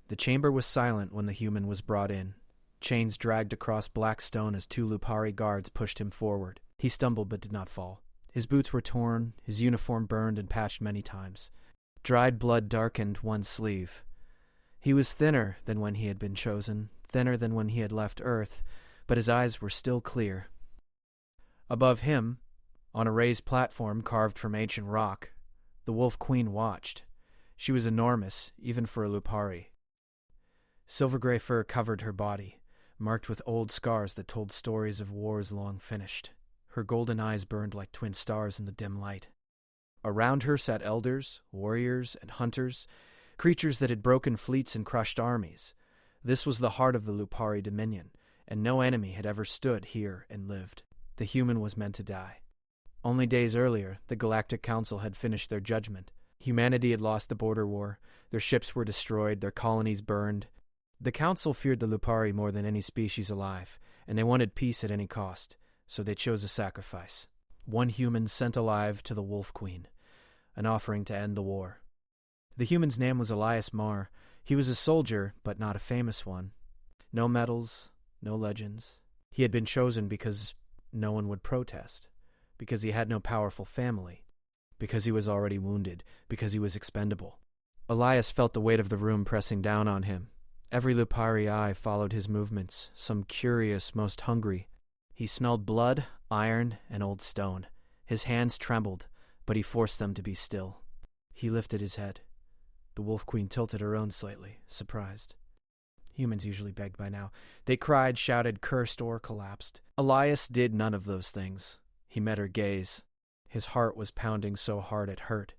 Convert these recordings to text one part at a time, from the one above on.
The chamber was silent when the human was brought in. Chains dragged across black stone as 2 Lupari guards pushed him forward. He stumbled but did not fall. His boots were torn, his uniform burned and patched many times. Dried blood darkened one sleeve. He was thinner than when he had been chosen, thinner than when he had left Earth, but his eyes were still clear. Above him, on a raised platform carved from ancient rock, the Wolf Queen watched. She was enormous, even for a Lupari. Silver-gray fur covered her body, marked with old scars that told stories of wars long finished. Her golden eyes burned like twin stars in the dim light. Around her sat elders, warriors, and hunters, creatures that had broken fleets and crushed armies. This was the heart of the Lupari dominion, and no enemy had ever stood here and lived. The human was meant to die. Only days earlier, the Galactic Council had finished their judgment. Humanity had lost the border war, their ships were destroyed, their colonies burned. The Council feared the Lupari more than any species alive, and they wanted peace at any cost, so they chose a sacrifice. 1 human sent alive to the Wolf Queen, an offering to end the war. The human's name was Elias Marr. He was a soldier, but not a famous one. No medals, no legends. He had been chosen because no one would protest, because he had no powerful family, because he was already wounded, because he was expendable. Elias felt the weight of the room pressing down on him. Every Lupari eye followed his movements, some curious, most hungry. He smelled blood, iron, and old stone. His hands trembled, but he forced them to be still. He lifted his head. The Wolf Queen tilted her own slightly, surprised. Humans usually begged by now. They cried, shouted, cursed, or collapsed. Elias did none of those things. He met her gaze. His heart was pounding so hard it hurt,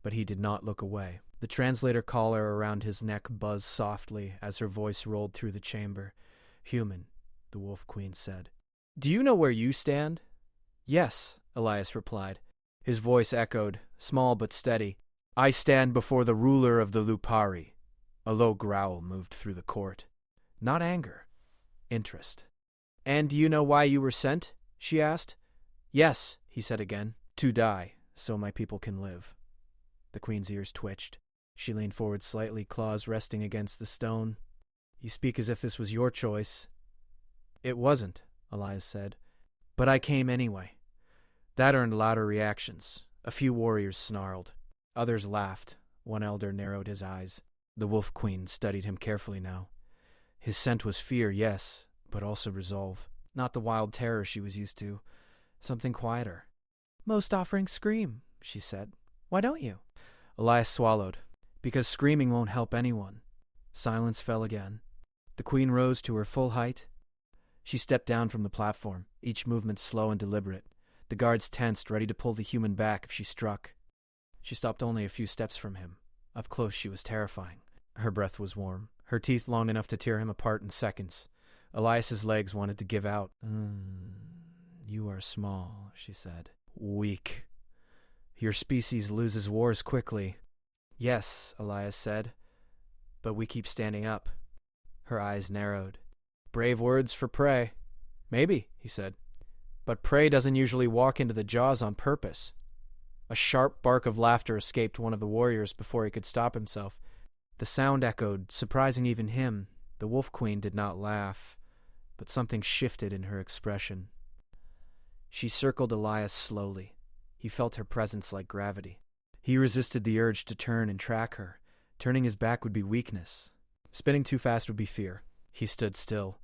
but he did not look away. The translator collar around his neck buzzed softly as her voice rolled through the chamber. "Human," the Wolf Queen said. "Do you know where you stand?" "Yes," Elias replied. His voice echoed, small but steady. "I stand before the ruler of the Lupari." A low growl moved through the court. Not anger, interest. "And do you know why you were sent?" she asked. "Yes," he said again. "To die, so my people can live." The Queen's ears twitched. She leaned forward slightly, claws resting against the stone. "You speak as if this was your choice." "It wasn't," Elias said. "But I came anyway." That earned louder reactions. A few warriors snarled. Others laughed. One elder narrowed his eyes. The Wolf Queen studied him carefully now. His scent was fear, yes, but also resolve. Not the wild terror she was used to. Something quieter. "Most offerings scream," she said. "Why don't you?" Elias swallowed. "Because screaming won't help anyone." Silence fell again. The Queen rose to her full height. She stepped down from the platform, each movement slow and deliberate. The guards tensed, ready to pull the human back if she struck. She stopped only a few steps from him. Up close she was terrifying. Her breath was warm, her teeth long enough to tear him apart in seconds. Elias's legs wanted to give out. "You are small," she said. "Weak. Your species loses wars quickly." "Yes," Elias said, "but we keep standing up." Her eyes narrowed. "Brave words for prey." "Maybe," he said, "but prey doesn't usually walk into the jaws on purpose." A sharp bark of laughter escaped one of the warriors before he could stop himself. The sound echoed, surprising even him. The Wolf Queen did not laugh, but something shifted in her expression. She circled Elias slowly. He felt her presence like gravity. He resisted the urge to turn and track her. Turning his back would be weakness. Spinning too fast would be fear. He stood still.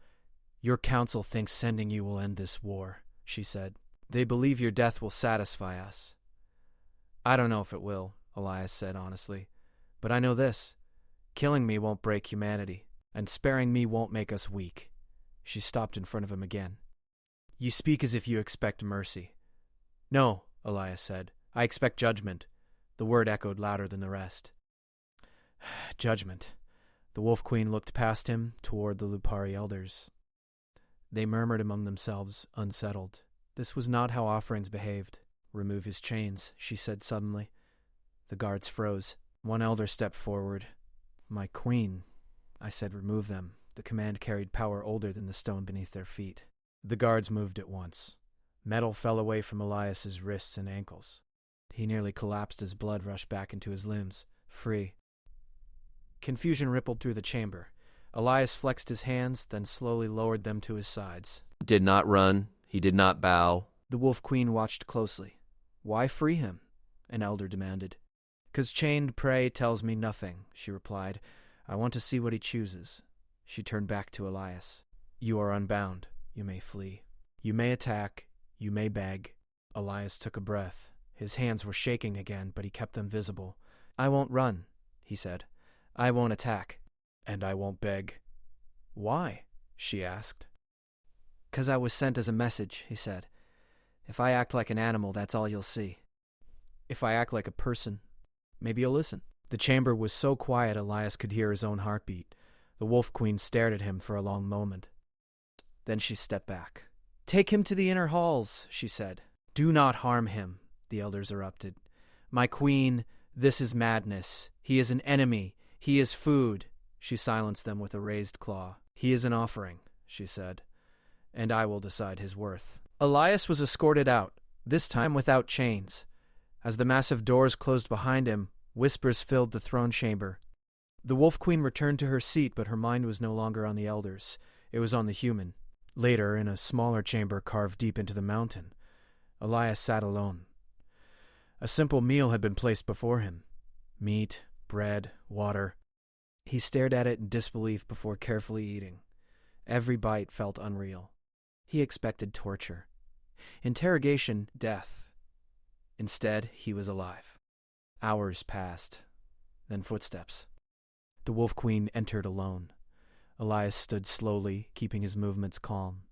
"Your council thinks sending you will end this war," she said. "They believe your death will satisfy us." "I don't know if it will," Elias said honestly. "But I know this. Killing me won't break humanity, and sparing me won't make us weak." She stopped in front of him again. "You speak as if you expect mercy." "No," Elias said. "I expect judgment." The word echoed louder than the rest. Judgment. The Wolf Queen looked past him toward the Lupari elders. They murmured among themselves, unsettled. This was not how offerings behaved. "Remove his chains," she said suddenly. The guards froze. One elder stepped forward. "My queen," I said, "remove them." The command carried power older than the stone beneath their feet. The guards moved at once. Metal fell away from Elias's wrists and ankles. He nearly collapsed as blood rushed back into his limbs, free. Confusion rippled through the chamber. Elias flexed his hands, then slowly lowered them to his sides. Did not run. He did not bow. The Wolf Queen watched closely. "Why free him?" an elder demanded. "'Cause chained prey tells me nothing," she replied. "I want to see what he chooses." She turned back to Elias. "You are unbound. You may flee. You may attack. You may beg." Elias took a breath. His hands were shaking again, but he kept them visible. "I won't run," he said. "I won't attack. And I won't beg." "Why?" she asked. "'Cause I was sent as a message," he said. "If I act like an animal, that's all you'll see. If I act like a person, maybe you'll listen." The chamber was so quiet Elias could hear his own heartbeat. The Wolf Queen stared at him for a long moment. Then she stepped back. "Take him to the inner halls," she said. "Do not harm him," the elders erupted. "My queen, this is madness. He is an enemy. He is food." She silenced them with a raised claw. "He is an offering," she said, "and I will decide his worth." Elias was escorted out, this time without chains. As the massive doors closed behind him, whispers filled the throne chamber. The Wolf Queen returned to her seat, but her mind was no longer on the elders. It was on the human. Later, in a smaller chamber carved deep into the mountain, Elias sat alone. A simple meal had been placed before him. Meat, bread, water. He stared at it in disbelief before carefully eating. Every bite felt unreal. He expected torture. Interrogation, death. Instead, he was alive. Hours passed, then footsteps. The Wolf Queen entered alone. Elias stood slowly, keeping his movements calm.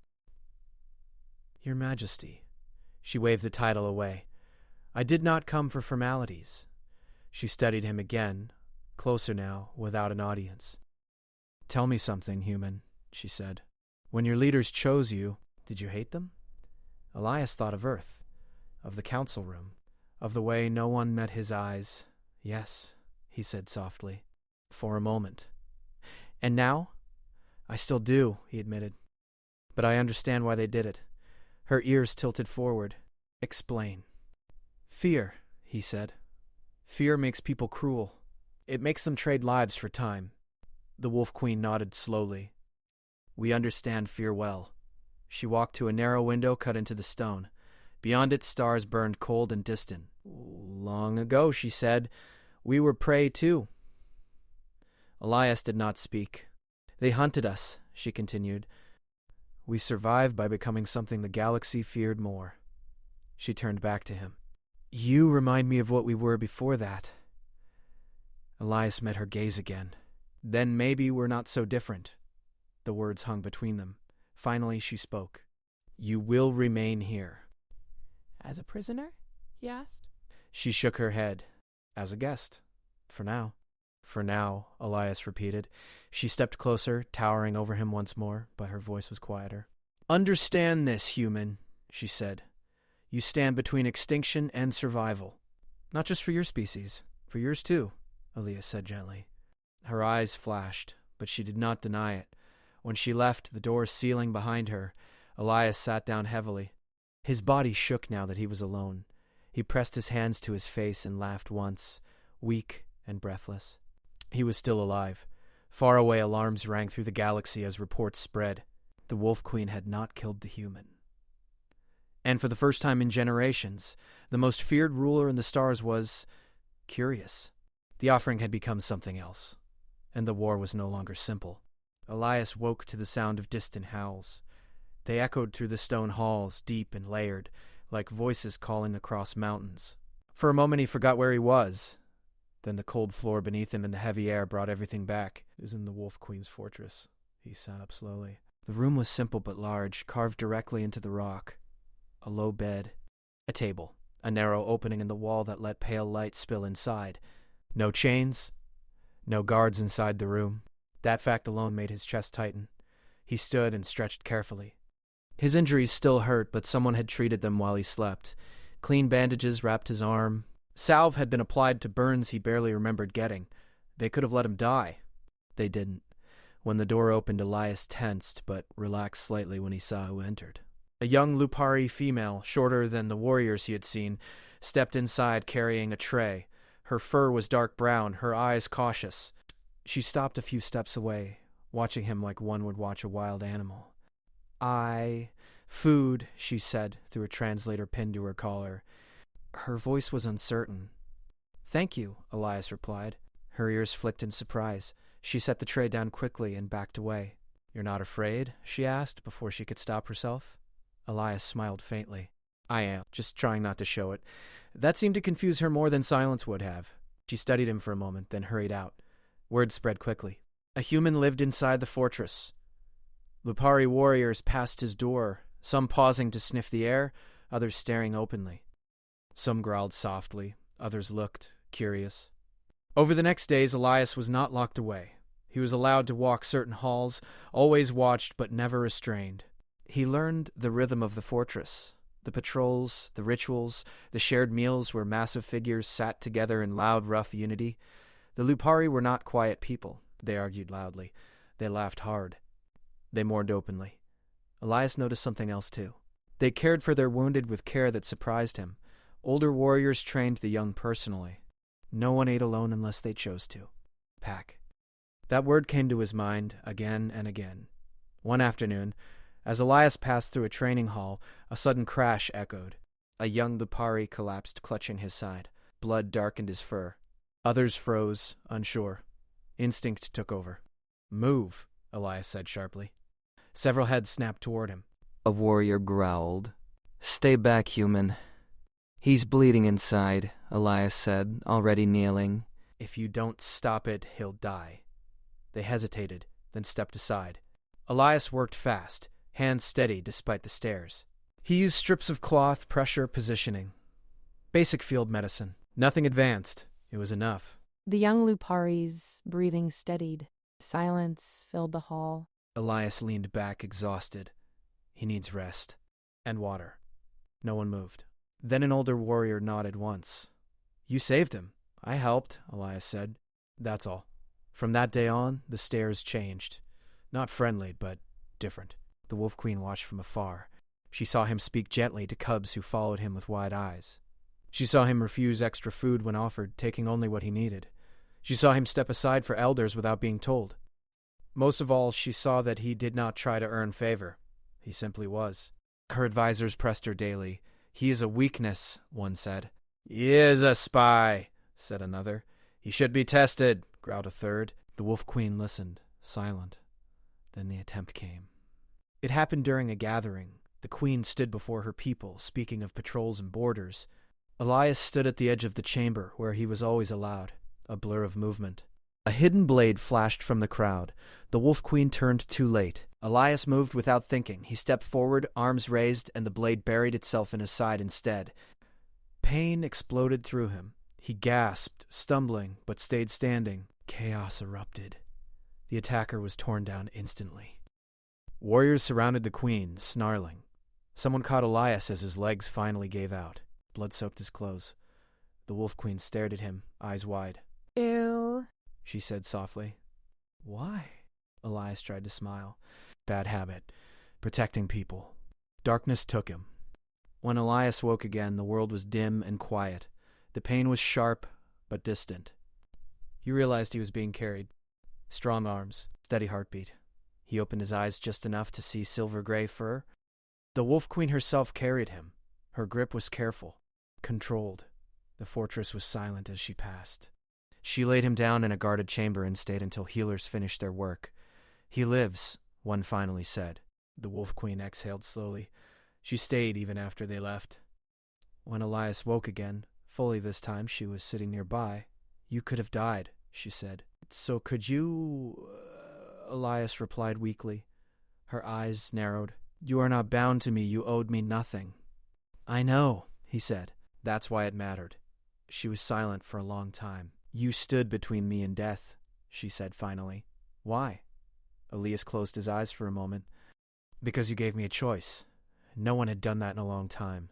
"Your Majesty." She waved the title away. "I did not come for formalities." She studied him again, closer now, without an audience. "Tell me something, human," she said. "When your leaders chose you, did you hate them?" Elias thought of Earth, of the council room, of the way no one met his eyes. "Yes," he said softly, "for a moment." "And now?" "I still do," he admitted. "But I understand why they did it." Her ears tilted forward. "Explain." "Fear," he said. "Fear makes people cruel. It makes them trade lives for time." The Wolf Queen nodded slowly. "We understand fear well." She walked to a narrow window cut into the stone. Beyond it, stars burned cold and distant. "Long ago," she said, "we were prey too." Elias did not speak. "They hunted us," she continued. "We survived by becoming something the galaxy feared more." She turned back to him. "You remind me of what we were before that." Elias met her gaze again. "Then maybe we're not so different." The words hung between them. Finally, she spoke. "You will remain here." "As a prisoner?" he asked. She shook her head. "As a guest. For now." "For now," Elias repeated. She stepped closer, towering over him once more, but her voice was quieter. "Understand this, human," she said. "You stand between extinction and survival. Not just for your species, for yours too," Elias said gently. Her eyes flashed, but she did not deny it. When she left, the door sealing behind her, Elias sat down heavily. His body shook now that he was alone. He pressed his hands to his face and laughed once, weak and breathless. He was still alive. Far away alarms rang through the galaxy as reports spread. The Wolf Queen had not killed the human. And for the first time in generations, the most feared ruler in the stars was curious. The offering had become something else, and the war was no longer simple. Elias woke to the sound of distant howls. They echoed through the stone halls, deep and layered, like voices calling across mountains. For a moment he forgot where he was. Then the cold floor beneath him and the heavy air brought everything back. It was in the Wolf Queen's fortress. He sat up slowly. The room was simple but large, carved directly into the rock. A low bed, a table, a narrow opening in the wall that let pale light spill inside. No chains, no guards inside the room. That fact alone made his chest tighten. He stood and stretched carefully. His injuries still hurt, but someone had treated them while he slept. Clean bandages wrapped his arm. Salve had been applied to burns he barely remembered getting. They could have let him die. They didn't. When the door opened, Elias tensed, but relaxed slightly when he saw who entered. A young Lupari female, shorter than the warriors he had seen, stepped inside carrying a tray. Her fur was dark brown, her eyes cautious. She stopped a few steps away, watching him like one would watch a wild animal. Food, she said through a translator pinned to her collar. Her voice was uncertain. Thank you, Elias replied. Her ears flicked in surprise. She set the tray down quickly and backed away. You're not afraid? She asked before she could stop herself. Elias smiled faintly. I am, just trying not to show it. That seemed to confuse her more than silence would have. She studied him for a moment, then hurried out. Word spread quickly. A human lived inside the fortress. Lupari warriors passed his door, some pausing to sniff the air, others staring openly. Some growled softly, others looked, curious. Over the next days, Elias was not locked away. He was allowed to walk certain halls, always watched but never restrained. He learned the rhythm of the fortress, the patrols, the rituals, the shared meals where massive figures sat together in loud, rough unity. The Lupari were not quiet people. They argued loudly. They laughed hard. They mourned openly. Elias noticed something else, too. They cared for their wounded with care that surprised him. Older warriors trained the young personally. No one ate alone unless they chose to. Pack. That word came to his mind again and again. One afternoon, as Elias passed through a training hall, a sudden crash echoed. A young Lupari collapsed, clutching his side. Blood darkened his fur. Others froze, unsure. Instinct took over. Move, Elias said sharply. Several heads snapped toward him. A warrior growled. Stay back, human. He's bleeding inside, Elias said, already kneeling. If you don't stop it, he'll die. They hesitated, then stepped aside. Elias worked fast, hands steady despite the stares. He used strips of cloth, pressure, positioning. Basic field medicine. Nothing advanced. It was enough. The young Lupari's breathing steadied. Silence filled the hall. Elias leaned back, exhausted. He needs rest. And water. No one moved. Then an older warrior nodded once. You saved him. I helped, Elias said. That's all. From that day on, the stares changed. Not friendly, but different. The Wolf Queen watched from afar. She saw him speak gently to cubs who followed him with wide eyes. She saw him refuse extra food when offered, taking only what he needed. She saw him step aside for elders without being told. Most of all, she saw that he did not try to earn favor. He simply was. Her advisors pressed her daily. He is a weakness, one said. He is a spy, said another. He should be tested, growled a third. The Wolf Queen listened, silent. Then the attempt came. It happened during a gathering. The queen stood before her people, speaking of patrols and borders. Elias stood at the edge of the chamber, where he was always allowed, a blur of movement. A hidden blade flashed from the crowd. The Wolf Queen turned too late. Elias moved without thinking. He stepped forward, arms raised, and the blade buried itself in his side instead. Pain exploded through him. He gasped, stumbling, but stayed standing. Chaos erupted. The attacker was torn down instantly. Warriors surrounded the queen, snarling. Someone caught Elias as his legs finally gave out. Blood soaked his clothes. The Wolf Queen stared at him, eyes wide. Ew, she said softly. Why? Elias tried to smile. Bad habit. Protecting people. Darkness took him. When Elias woke again, the world was dim and quiet. The pain was sharp, but distant. He realized he was being carried. Strong arms, steady heartbeat. He opened his eyes just enough to see silver-gray fur. The Wolf Queen herself carried him. Her grip was careful, controlled. The fortress was silent as she passed. She laid him down in a guarded chamber and stayed until healers finished their work. He lives, one finally said. The Wolf Queen exhaled slowly. She stayed even after they left. When Elias woke again, fully this time, she was sitting nearby. You could have died, she said. So could you... Elias replied weakly. Her eyes narrowed. You are not bound to me. You owed me nothing. I know, he said. That's why it mattered. She was silent for a long time. You stood between me and death, she said finally. Why? Elias closed his eyes for a moment. Because you gave me a choice. No one had done that in a long time.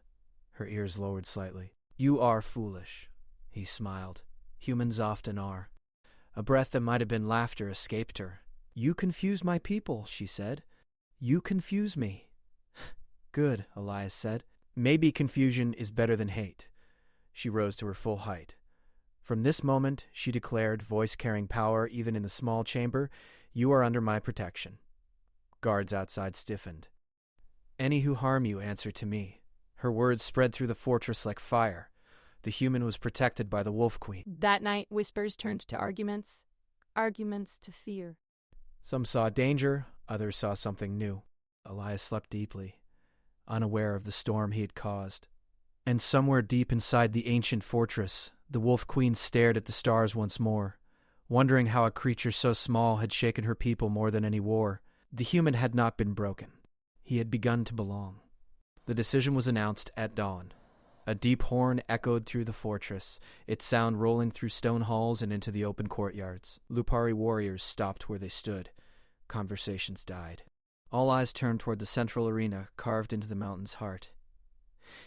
Her ears lowered slightly. You are foolish, he smiled. Humans often are. A breath that might have been laughter escaped her. You confuse my people, she said. You confuse me. Good, Elias said. Maybe confusion is better than hate. She rose to her full height. From this moment, she declared, voice carrying power even in the small chamber, you are under my protection. Guards outside stiffened. Any who harm you answer to me. Her words spread through the fortress like fire. The human was protected by the Wolf Queen. That night, whispers turned to arguments, arguments to fear. Some saw danger, others saw something new. Elias slept deeply, unaware of the storm he had caused. And somewhere deep inside the ancient fortress, the Wolf Queen stared at the stars once more, wondering how a creature so small had shaken her people more than any war. The human had not been broken. He had begun to belong. The decision was announced at dawn. A deep horn echoed through the fortress, its sound rolling through stone halls and into the open courtyards. Lupari warriors stopped where they stood. Conversations died. All eyes turned toward the central arena carved into the mountain's heart.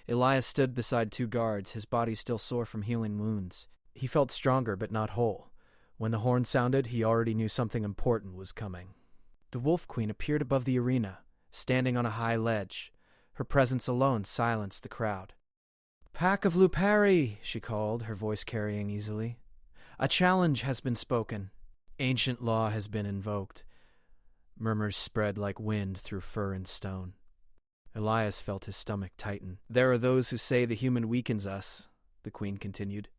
Elias stood beside two guards, his body still sore from healing wounds. He felt stronger but not whole. When the horn sounded, he already knew something important was coming. The Wolf Queen appeared above the arena, standing on a high ledge. Her presence alone silenced the crowd. "Pack of Lupari," she called, her voice carrying easily. "A challenge has been spoken. Ancient law has been invoked." Murmurs spread like wind through fur and stone. Elias felt his stomach tighten. "There are those who say the human weakens us," the Queen continued.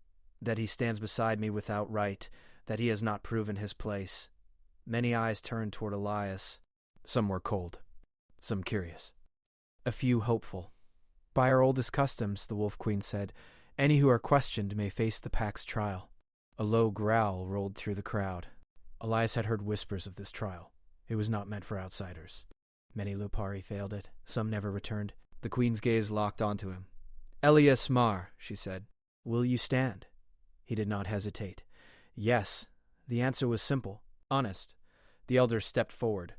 "That he stands beside me without right, that he has not proven his place." Many eyes turned toward Elias. Some were cold, some curious, a few hopeful. "By our oldest customs," the Wolf Queen said, "any who are questioned may face the pack's trial." A low growl rolled through the crowd. Elias had heard whispers of this trial. It was not meant for outsiders. Many Lupari failed it. Some never returned. The Queen's gaze locked onto him. "Elias Mar," she said, "will you stand?" He did not hesitate. Yes. The answer was simple, honest. The elders stepped forward.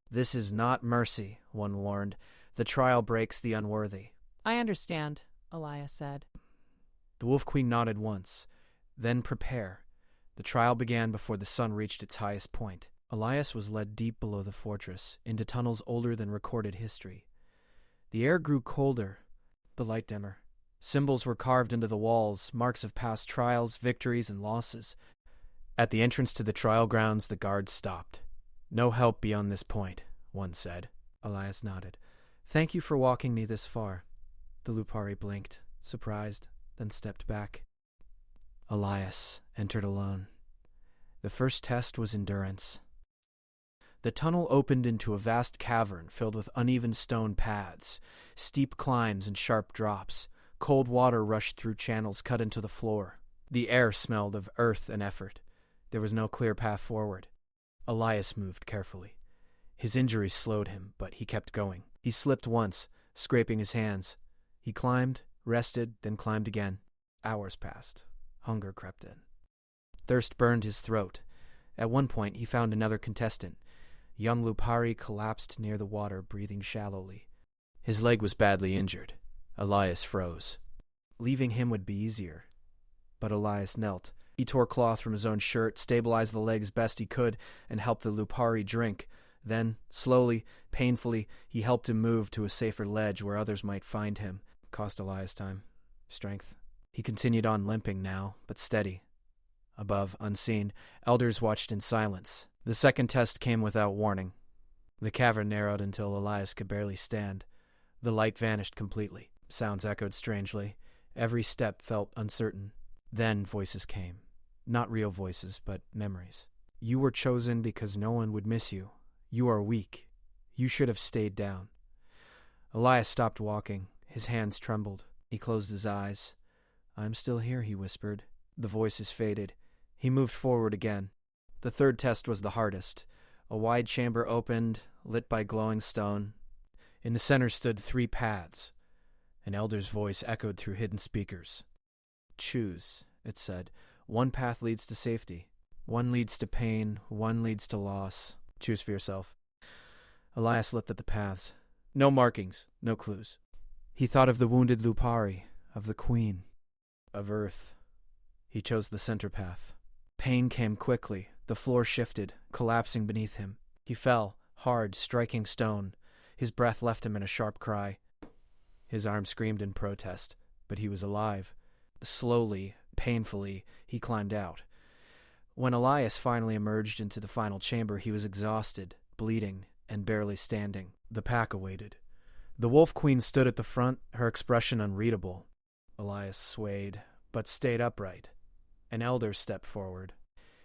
"This is not mercy," one warned. "The trial breaks the unworthy." I understand, Elias said. The Wolf Queen nodded once. Then prepare. The trial began before the sun reached its highest point. Elias was led deep below the fortress, into tunnels older than recorded history. The air grew colder, the light dimmer. Symbols were carved into the walls, marks of past trials, victories, and losses. At the entrance to the trial grounds, the guards stopped. "No help beyond this point," one said. Elias nodded. "Thank you for walking me this far." The Lupari blinked, surprised, then stepped back. Elias entered alone. The first test was endurance. The tunnel opened into a vast cavern filled with uneven stone paths, steep climbs and sharp drops. Cold water rushed through channels cut into the floor. The air smelled of earth and effort. There was no clear path forward. Elias moved carefully. His injuries slowed him, but he kept going. He slipped once, scraping his hands. He climbed, rested, then climbed again. Hours passed. Hunger crept in. Thirst burned his throat. At one point, he found another contestant. Young Lupari collapsed near the water, breathing shallowly. His leg was badly injured. Elias froze. Leaving him would be easier. But Elias knelt. He tore cloth from his own shirt, stabilized the leg as best he could, and helped the Lupari drink. Then, slowly, painfully, he helped him move to a safer ledge where others might find him. Cost Elias time, strength. He continued on, limping now, but steady. Above, unseen, elders watched in silence. The second test came without warning. The cavern narrowed until Elias could barely stand. The light vanished completely. Sounds echoed strangely. Every step felt uncertain. Then voices came. Not real voices, but memories. "You were chosen because no one would miss you. You are weak. You should have stayed down." Elias stopped walking. His hands trembled. He closed his eyes. "I'm still here," he whispered. The voices faded. He moved forward again. The third test was the hardest. A wide chamber opened, lit by glowing stone. In the center stood 3 paths. An elder's voice echoed through hidden speakers. "Choose," it said. "One path leads to safety. One leads to pain. One leads to loss. Choose for yourself." Elias looked at the paths. No markings, no clues. He thought of the wounded Lupari, of the Queen, of Earth. He chose the center path. Pain came quickly. The floor shifted, collapsing beneath him. He fell, hard, striking stone. His breath left him in a sharp cry. His arm screamed in protest, but he was alive. Slowly, painfully, he climbed out. When Elias finally emerged into the final chamber, he was exhausted, bleeding, and barely standing. The pack awaited. The Wolf Queen stood at the front, her expression unreadable. Elias swayed, but stayed upright. An elder stepped forward.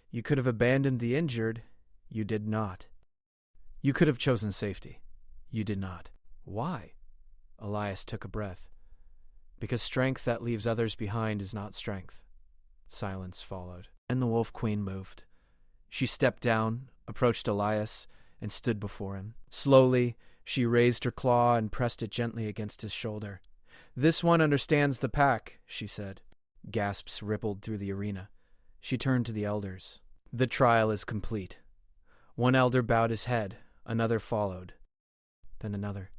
You could have abandoned the injured. You did not. You could have chosen safety. You did not. Why? Elias took a breath. Because strength that leaves others behind is not strength. Silence followed. And the Wolf Queen moved. She stepped down, approached Elias, and stood before him. Slowly, she raised her claw and pressed it gently against his shoulder. This one understands the pack, she said. Gasps rippled through the arena. She turned to the elders. The trial is complete. One elder bowed his head. Another followed. Then another.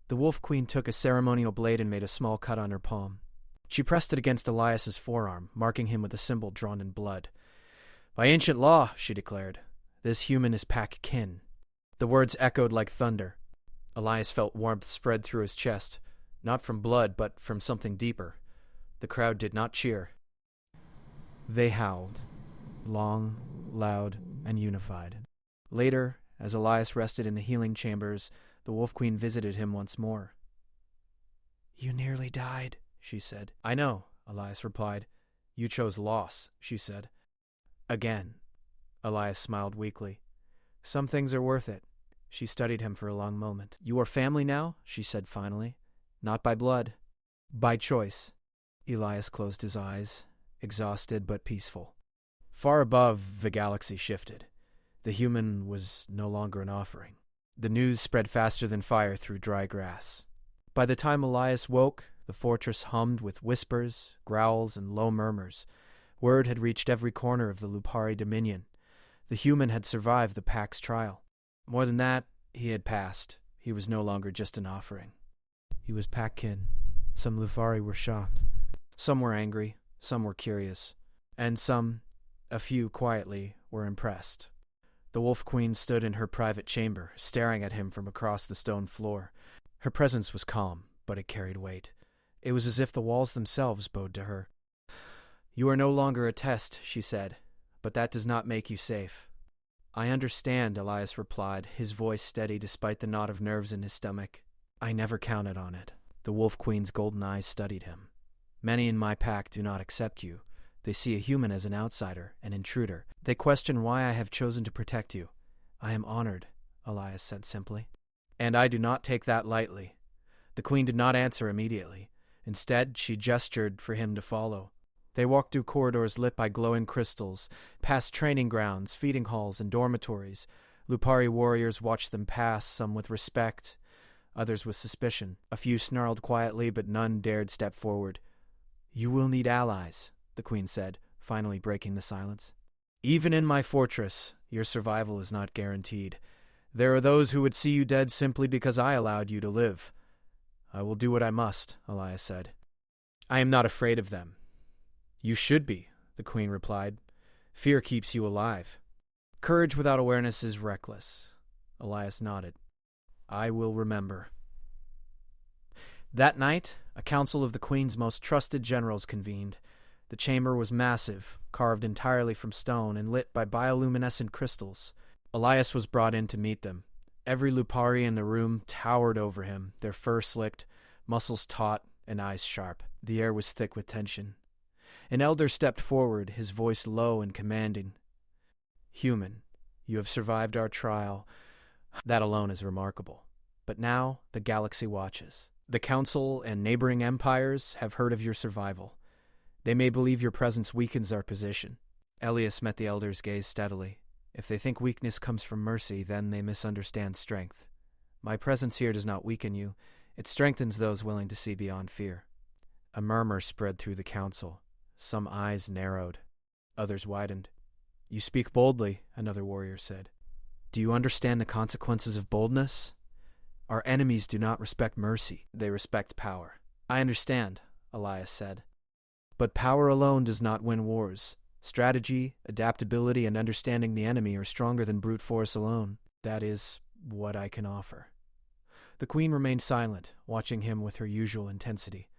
The Wolf Queen took a ceremonial blade and made a small cut on her palm. She pressed it against Elias's forearm, marking him with a symbol drawn in blood. By ancient law, she declared, this human is pack kin. The words echoed like thunder. Elias felt warmth spread through his chest, not from blood, but from something deeper. The crowd did not cheer. They howled, long, loud, and unified. Later, as Elias rested in the healing chambers, the Wolf Queen visited him once more. You nearly died, she said. I know, Elias replied. You chose loss, she said. Again. Elias smiled weakly. Some things are worth it. She studied him for a long moment. You are family now, she said finally. Not by blood. By choice. Elias closed his eyes, exhausted but peaceful. Far above, the galaxy shifted. The human was no longer an offering. The news spread faster than fire through dry grass. By the time Elias woke, the fortress hummed with whispers, growls, and low murmurs. Word had reached every corner of the Lupari dominion. The human had survived the pack's trial. More than that, he had passed. He was no longer just an offering. He was pack-kin. Some Lupari were shocked. Some were angry, some were curious, and some, a few quietly, were impressed. The Wolf Queen stood in her private chamber, staring at him from across the stone floor. Her presence was calm, but it carried weight. It was as if the walls themselves bowed to her. You are no longer a test, she said, but that does not make you safe. I understand, Elias replied, his voice steady despite the knot of nerves in his stomach. I never counted on it. The Wolf Queen's golden eyes studied him. Many in my pack do not accept you. They see a human as an outsider, an intruder. They question why I have chosen to protect you. I am honored, Elias said simply. And I do not take that lightly. The Queen did not answer immediately. Instead, she gestured for him to follow. They walked through corridors lit by glowing crystals, past training grounds, feeding halls, and dormitories. Lupari warriors watched them pass, some with respect, others with suspicion. A few snarled quietly, but none dared step forward. You will need allies, the Queen said, finally breaking the silence. Even in my fortress, your survival is not guaranteed. There are those who would see you dead simply because I allowed you to live. I will do what I must, Elias said. I am not afraid of them. You should be, the Queen replied. Fear keeps you alive. Courage without awareness is reckless. Elias nodded. I will remember. That night, a council of the Queen's most trusted generals convened. The chamber was massive, carved entirely from stone and lit by bioluminescent crystals. Elias was brought in to meet them. Every Lupari in the room towered over him, their fur slicked, muscles taut, and eyes sharp. The air was thick with tension. An elder stepped forward, his voice low and commanding. Human, you have survived our trial. That alone is remarkable. But now the galaxy watches. The Council and neighboring empires have heard of your survival. They may believe your presence weakens our position. Elias met the elder's gaze steadily. If they think weakness comes from mercy, then they misunderstand strength. My presence here does not weaken you. It strengthens those willing to see beyond fear. A murmur spread through the council. Some eyes narrowed. Others widened. You speak boldly, another warrior said. Do you understand the consequences of boldness? Our enemies do not respect mercy. They respect power. I understand, Elias said. But power alone does not win wars. Strategy, adaptability, and understanding the enemy are stronger than brute force alone. That is what I can offer. The Queen remained silent, watching him with her usual intensity.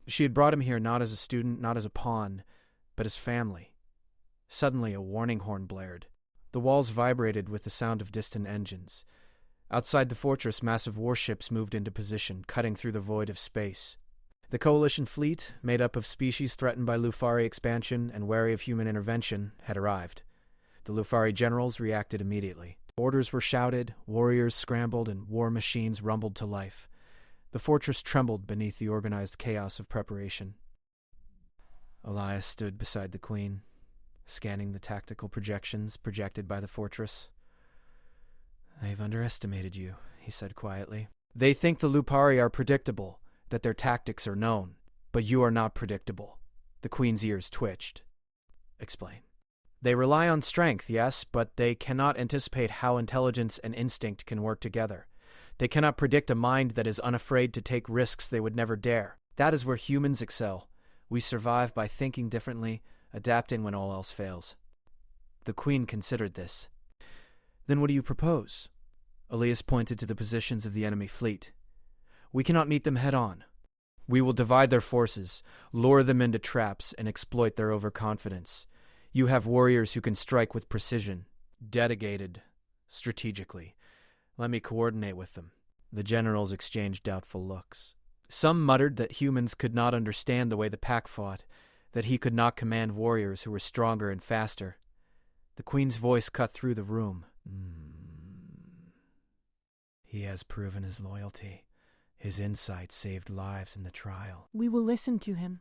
She had brought him here not as a student, not as a pawn, but his family. Suddenly, a warning horn blared. The walls vibrated with the sound of distant engines. Outside the fortress, massive warships moved into position, cutting through the void of space. The Coalition fleet, made up of species threatened by Lufari expansion and wary of human intervention, had arrived. The Lufari generals reacted immediately. Orders were shouted, warriors scrambled, and war machines rumbled to life. The fortress trembled beneath the organized chaos of preparation. Elias stood beside the Queen, scanning the tactical projections projected by the fortress. "They've underestimated you," he said quietly. "They think the Lupari are predictable, that their tactics are known, but you are not predictable." The Queen's ears twitched. "Explain." "They rely on strength, yes, but they cannot anticipate how intelligence and instinct can work together. They cannot predict a mind that is unafraid to take risks they would never dare. That is where humans excel. We survive by thinking differently, adapting when all else fails." The Queen considered this. "Then what do you propose?" Elias pointed to the positions of the enemy fleet. "We cannot meet them head-on. We will divide their forces, lure them into traps, and exploit their overconfidence. You have warriors who can strike with precision, dedicated, strategically. Let me coordinate with them." The generals exchanged doubtful looks. Some muttered that humans could not understand the way the pack fought, that he could not command warriors who were stronger and faster. The Queen's voice cut through the room. "He has proven his loyalty. His insight saved lives in the trial." We will listen to him.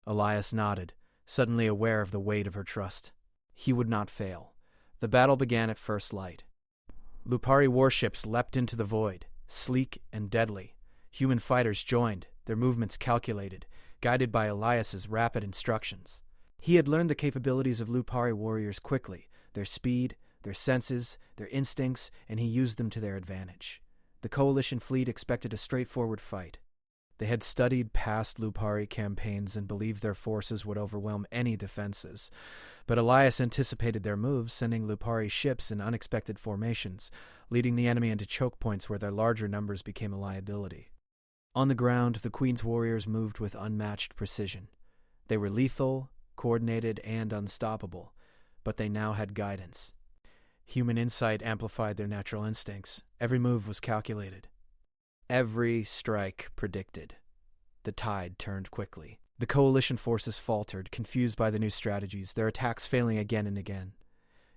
Elias nodded, suddenly aware of the weight of her trust. He would not fail. The battle began at first light. Lupari warships leapt into the void, sleek and deadly. Human fighters joined, their movements calculated, guided by Elias's rapid instructions. He had learned the capabilities of Lupari warriors quickly, their speed, their senses, their instincts, and he used them to their advantage. The Coalition fleet expected a straightforward fight. They had studied past Lupari campaigns and believed their forces would overwhelm any defenses. But Elias anticipated their moves, sending Lupari ships in unexpected formations, leading the enemy into choke points where their larger numbers became a liability. On the ground, the Queen's warriors moved with unmatched precision. They were lethal, coordinated, and unstoppable, but they now had guidance. Human insight amplified their natural instincts. Every move was calculated. Every strike predicted. The tide turned quickly. The Coalition forces faltered, confused by the new strategies, their attacks failing again and again.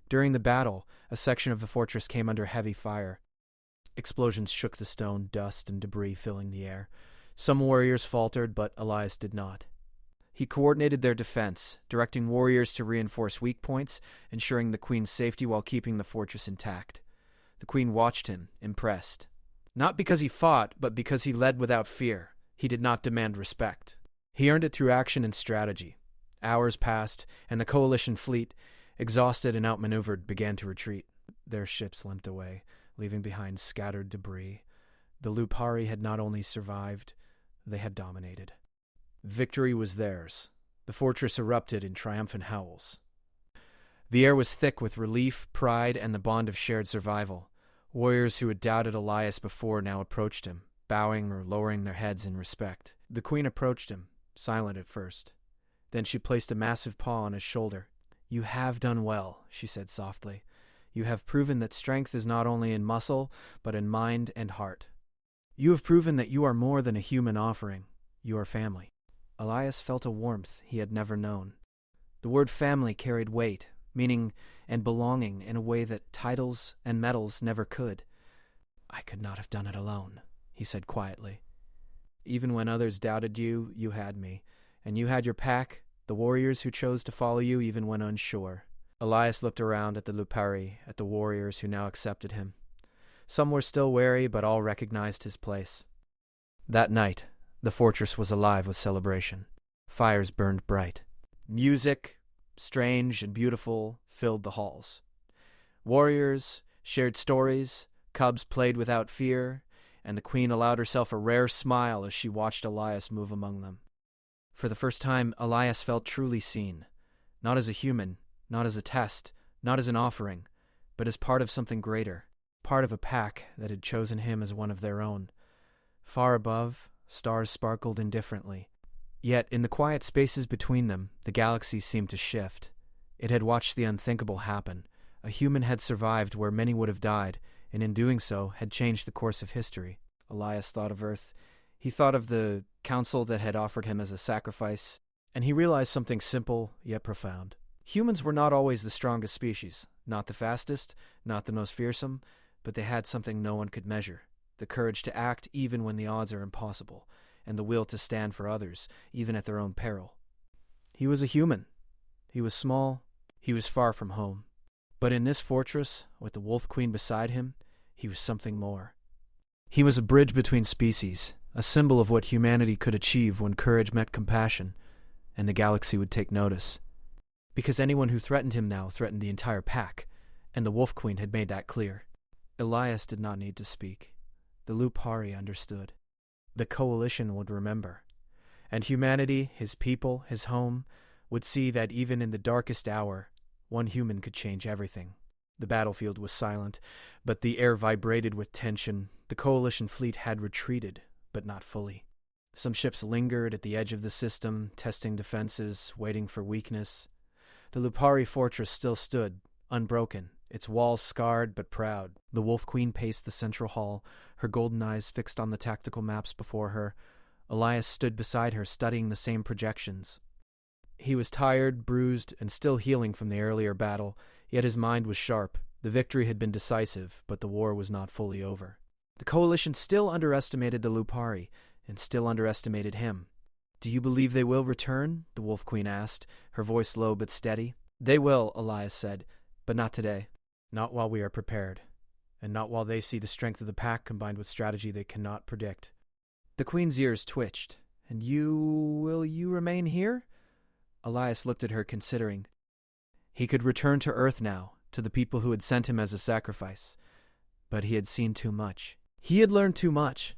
During the battle, a section of the fortress came under heavy fire. Explosions shook the stone, dust and debris filling the air. Some warriors faltered, but Elias did not. He coordinated their defense, directing warriors to reinforce weak points, ensuring the Queen's safety while keeping the fortress intact. The Queen watched him, impressed. Not because he fought, but because he led without fear. He did not demand respect. He earned it through action and strategy. Hours passed, and the Coalition fleet, exhausted and outmaneuvered, began to retreat. Their ships limped away, leaving behind scattered debris. The Lupari had not only survived, they had dominated. Victory was theirs. The fortress erupted in triumphant howls. The air was thick with relief, pride, and the bond of shared survival. Warriors who had doubted Elias before now approached him, bowing or lowering their heads in respect. The Queen approached him, silent at first. Then she placed a massive paw on his shoulder. "You have done well," she said softly. "You have proven that strength is not only in muscle, but in mind and heart. You have proven that you are more than a human offering. You are family." Elias felt a warmth he had never known. The word family carried weight, meaning, and belonging in a way that titles and medals never could. "I could not have done it alone," he said quietly. "Even when others doubted you, you had me, and you had your pack, the warriors who chose to follow you even when unsure." Elias looked around at the Lupari, at the warriors who now accepted him. Some were still wary, but all recognized his place. That night, the fortress was alive with celebration. Fires burned bright. Music, strange and beautiful, filled the halls. Warriors shared stories, cubs played without fear, and the Queen allowed herself a rare smile as she watched Elias move among them. For the first time, Elias felt truly seen, not as a human, not as a test, not as an offering, but as part of something greater, part of a pack that had chosen him as one of their own. Far above, stars sparkled indifferently. Yet, in the quiet spaces between them, the galaxy seemed to shift. It had watched the unthinkable happen. A human had survived where many would have died, and in doing so, had changed the course of history. Elias thought of Earth. He thought of the council that had offered him as a sacrifice, and he realized something simple yet profound. Humans were not always the strongest species, not the fastest, not the most fearsome, but they had something no one could measure: the courage to act even when the odds are impossible, and the will to stand for others, even at their own peril. He was a human. He was small. He was far from home. But in this fortress, with the Wolf Queen beside him, he was something more. He was a bridge between species, a symbol of what humanity could achieve when courage met compassion, and the galaxy would take notice. Because anyone who threatened him now threatened the entire pack, and the Wolf Queen had made that clear. Elias did not need to speak. The Lupari understood. The Coalition would remember. And humanity, his people, his home, would see that even in the darkest hour, one human could change everything. The battlefield was silent, but the air vibrated with tension. The Coalition fleet had retreated, but not fully. Some ships lingered at the edge of the system, testing defenses, waiting for weakness. The Lupari fortress still stood, unbroken, its walls scarred but proud. The Wolf Queen paced the central hall, her golden eyes fixed on the tactical maps before her. Elias stood beside her, studying the same projections. He was tired, bruised, and still healing from the earlier battle, yet his mind was sharp. The victory had been decisive, but the war was not fully over. The Coalition still underestimated the Lupari, and still underestimated him. "Do you believe they will return?" the Wolf Queen asked, her voice low but steady. "They will," Elias said, "but not today. Not while we are prepared, and not while they see the strength of the pack combined with strategy they cannot predict." The Queen's ears twitched. "And will you remain here?" Elias looked at her, considering. He could return to Earth now, to the people who had sent him as a sacrifice. But he had seen too much. He had learned too much.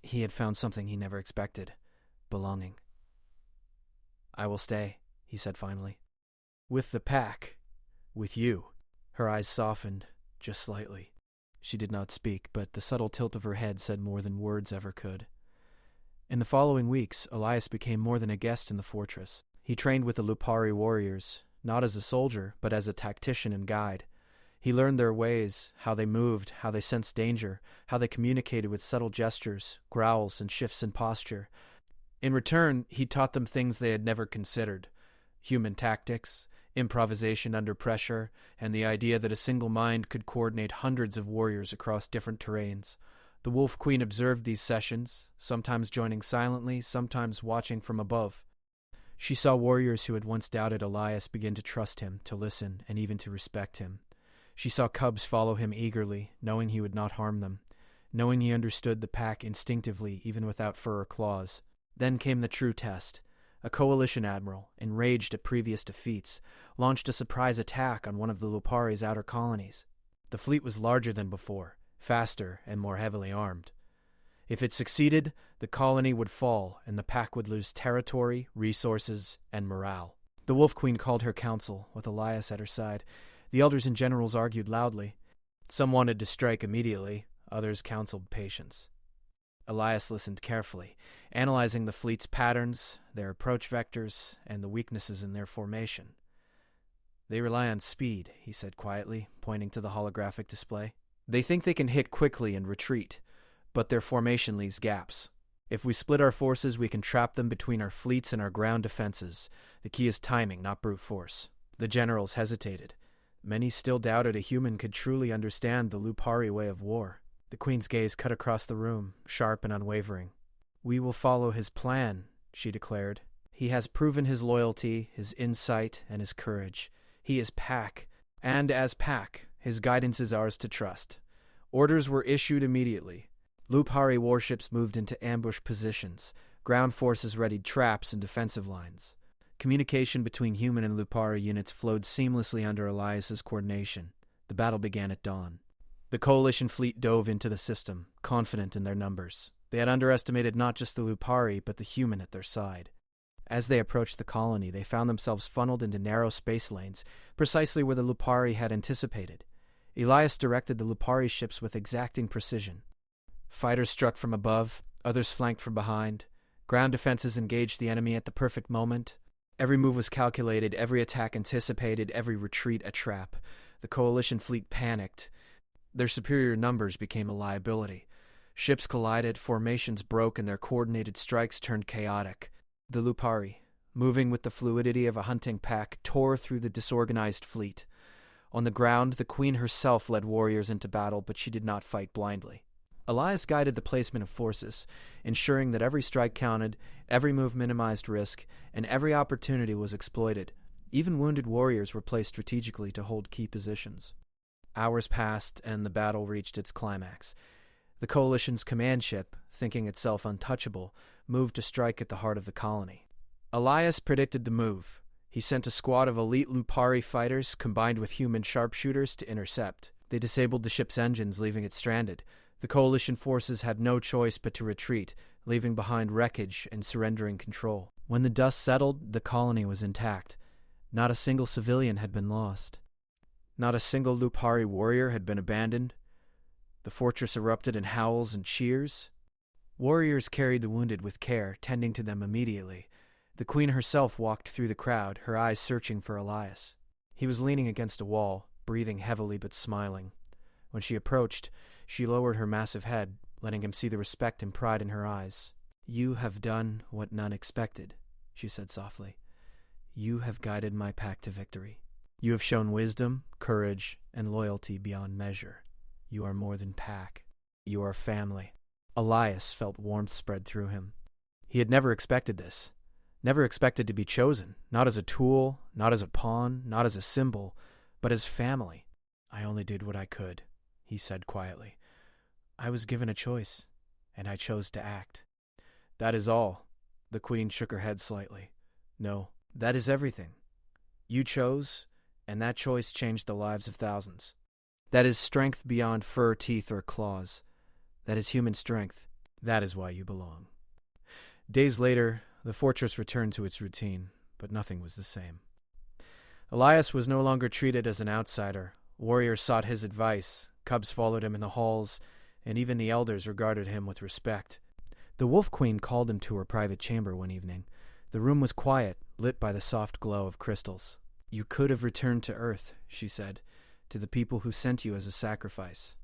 He had found something he never expected: belonging. "I will stay," he said finally. "With the pack. With you." Her eyes softened, just slightly. She did not speak, but the subtle tilt of her head said more than words ever could. In the following weeks, Elias became more than a guest in the fortress. He trained with the Lupari warriors, not as a soldier, but as a tactician and guide. He learned their ways, how they moved, how they sensed danger, how they communicated with subtle gestures, growls, and shifts in posture. In return, he taught them things they had never considered: human tactics, improvisation under pressure, and the idea that a single mind could coordinate hundreds of warriors across different terrains. The Wolf Queen observed these sessions, sometimes joining silently, sometimes watching from above. She saw warriors who had once doubted Elias begin to trust him, to listen, and even to respect him. She saw cubs follow him eagerly, knowing he would not harm them, knowing he understood the pack instinctively, even without fur or claws. Then came the true test. A Coalition admiral, enraged at previous defeats, launched a surprise attack on one of the Lupari's outer colonies. The fleet was larger than before, faster and more heavily armed. If it succeeded, the colony would fall, and the pack would lose territory, resources, and morale. The Wolf Queen called her council, with Elias at her side. The elders and generals argued loudly. Some wanted to strike immediately, others counseled patience. Elias listened carefully, analyzing the fleet's patterns, their approach vectors, and the weaknesses in their formation. "They rely on speed," he said quietly, pointing to the holographic display. "They think they can hit quickly and retreat, but their formation leaves gaps. If we split our forces, we can trap them between our fleets and our ground defenses. The key is timing, not brute force." The generals hesitated. Many still doubted a human could truly understand the Lupari way of war. The Queen's gaze cut across the room, sharp and unwavering. "We will follow his plan," she declared. "He has proven his loyalty, his insight, and his courage. He is pack, and as pack, his guidance is ours to trust." Orders were issued immediately. Lupari warships moved into ambush positions. Ground forces readied traps and defensive lines. Communication between human and Lupari units flowed seamlessly under Elias's coordination. The battle began at dawn. The Coalition fleet dove into the system, confident in their numbers. They had underestimated not just the Lupari, but the human at their side. As they approached the colony, they found themselves funneled into narrow space lanes, precisely where the Lupari had anticipated. Elias directed the Lupari ships with exacting precision. Fighters struck from above, others flanked from behind. Ground defenses engaged the enemy at the perfect moment. Every move was calculated, every attack anticipated, every retreat a trap. The coalition fleet panicked. Their superior numbers became a liability. Ships collided, formations broke, and their coordinated strikes turned chaotic. The Lupari, moving with the fluidity of a hunting pack, tore through the disorganized fleet. On the ground, the queen herself led warriors into battle, but she did not fight blindly. Elias guided the placement of forces, ensuring that every strike counted, every move minimized risk, and every opportunity was exploited. Even wounded warriors were placed strategically to hold key positions. Hours passed, and the battle reached its climax. The coalition's command ship, thinking itself untouchable, moved to strike at the heart of the colony. Elias predicted the move. He sent a squad of elite Lupari fighters combined with human sharpshooters to intercept. They disabled the ship's engines, leaving it stranded. The coalition forces had no choice but to retreat, leaving behind wreckage and surrendering control. When the dust settled, the colony was intact. Not a single civilian had been lost. Not a single Lupari warrior had been abandoned. The fortress erupted in howls and cheers. Warriors carried the wounded with care, tending to them immediately. The queen herself walked through the crowd, her eyes searching for Elias. He was leaning against a wall, breathing heavily but smiling. When she approached, she lowered her massive head, letting him see the respect and pride in her eyes. "You have done what none expected," she said softly. "You have guided my pack to victory. You have shown wisdom, courage, and loyalty beyond measure. You are more than pack. You are family." Elias felt warmth spread through him. He had never expected this. Never expected to be chosen, not as a tool, not as a pawn, not as a symbol, but as family. "I only did what I could," he said quietly. "I was given a choice, and I chose to act." "That is all." The queen shook her head slightly. "No, that is everything. You chose, and that choice changed the lives of thousands. That is strength beyond fur, teeth, or claws. That is human strength. That is why you belong." Days later, the fortress returned to its routine, but nothing was the same. Elias was no longer treated as an outsider. Warriors sought his advice, cubs followed him in the halls, and even the elders regarded him with respect. The Wolf Queen called him to her private chamber one evening. The room was quiet, lit by the soft glow of crystals. "You could have returned to Earth," she said, "to the people who sent you as a sacrifice."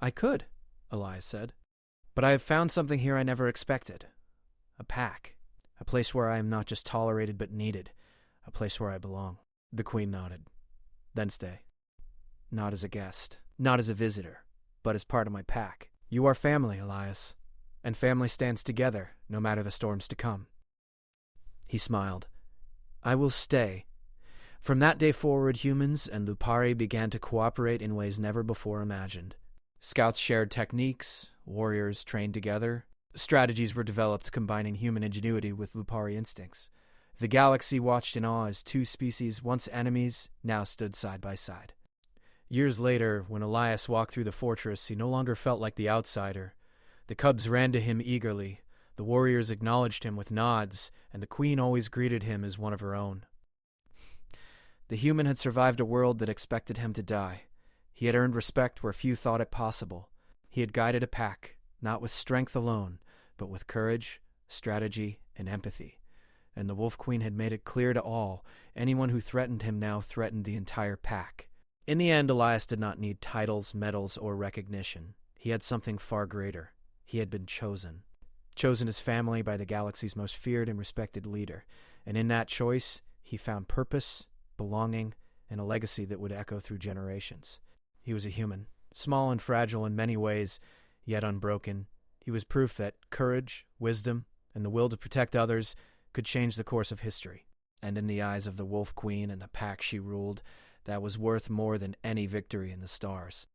"I could," Elias said. "But I have found something here I never expected. A pack. A place where I am not just tolerated but needed. A place where I belong." The queen nodded. "Then stay. Not as a guest, not as a visitor, but as part of my pack. You are family, Elias, and family stands together, no matter the storms to come." He smiled. "I will stay." From that day forward, humans and Lupari began to cooperate in ways never before imagined. Scouts shared techniques, warriors trained together, strategies were developed combining human ingenuity with Lupari instincts. The galaxy watched in awe as two species, once enemies, now stood side by side. Years later, when Elias walked through the fortress, he no longer felt like the outsider. The cubs ran to him eagerly, the warriors acknowledged him with nods, and the queen always greeted him as one of her own. The human had survived a world that expected him to die. He had earned respect where few thought it possible. He had guided a pack, not with strength alone, but with courage, strategy, and empathy. And the Wolf Queen had made it clear to all, anyone who threatened him now threatened the entire pack. In the end, Elias did not need titles, medals, or recognition. He had something far greater. He had been chosen. Chosen as family by the galaxy's most feared and respected leader. And in that choice, he found purpose, belonging, and a legacy that would echo through generations. He was a human, small and fragile in many ways, yet unbroken. He was proof that courage, wisdom, and the will to protect others could change the course of history. And in the eyes of the Wolf Queen and the pack she ruled, that was worth more than any victory in the stars.